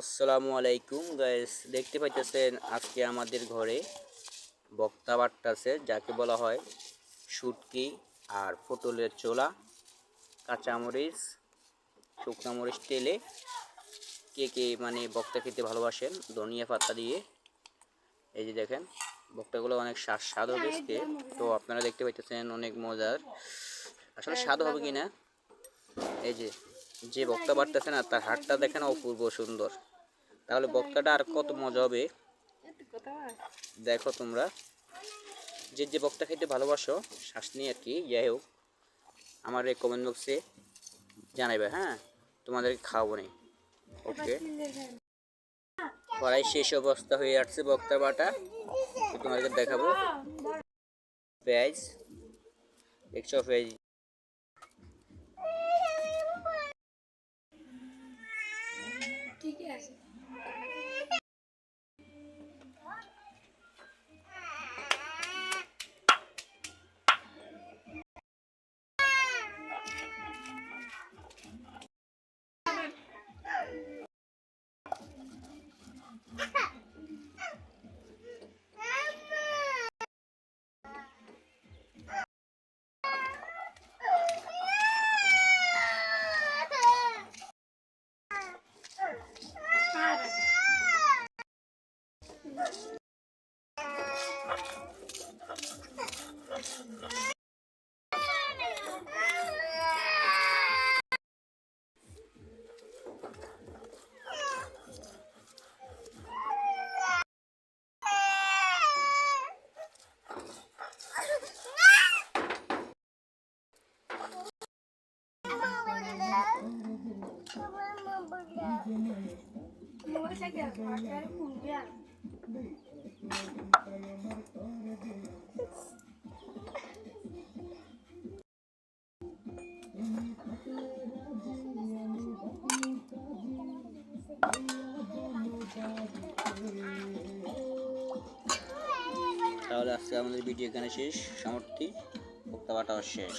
আসসালামু আলাইকুম গাইস, দেখতে পাইতেছেন আজকে আমাদের ঘরে বক্তা বাটতাছে, যাকে বলা হয় শুটকি আর পটলের চোলা, কাঁচামরিচ, শুকনো মরিচ তেলে। কে কে মানে বক্তা খেতে ভালোবাসেন ধনিয়া পাতা দিয়ে। এই যে দেখেন, বক্তাগুলো অনেক স্বাদ হবে আজকে। তো আপনারা দেখতে পাইতেছেন অনেক মজার, আসলে স্বাদ হবে কিনা। এই যে যে বক্তা বাটতেছে না, তার হাতটা দেখেন অপূর্ব সুন্দর। তাহলে বক্তাটা আর কত মজা হবে দেখো তোমরা। যে যে বক্তা খেতে ভালোবাসো শ্বাস নিয়ে আর কি, যাই হোক, আমার এই কমেন্ট বক্সে জানাবে। হ্যাঁ, তোমাদেরকে খাওয়াবো নি। ওকে, প্রায় শেষ অবস্থা হয়ে আসছে বক্তা বাটা। তোমাদেরকে দেখাবো পেঁয়াজ, দেখছো পেঁয়াজ। ঠিক আছে, তাহলে আজকে আমাদের ভিডিও এখানে শেষ। সমাপ্তি, বক্তা বাটাও শেষ।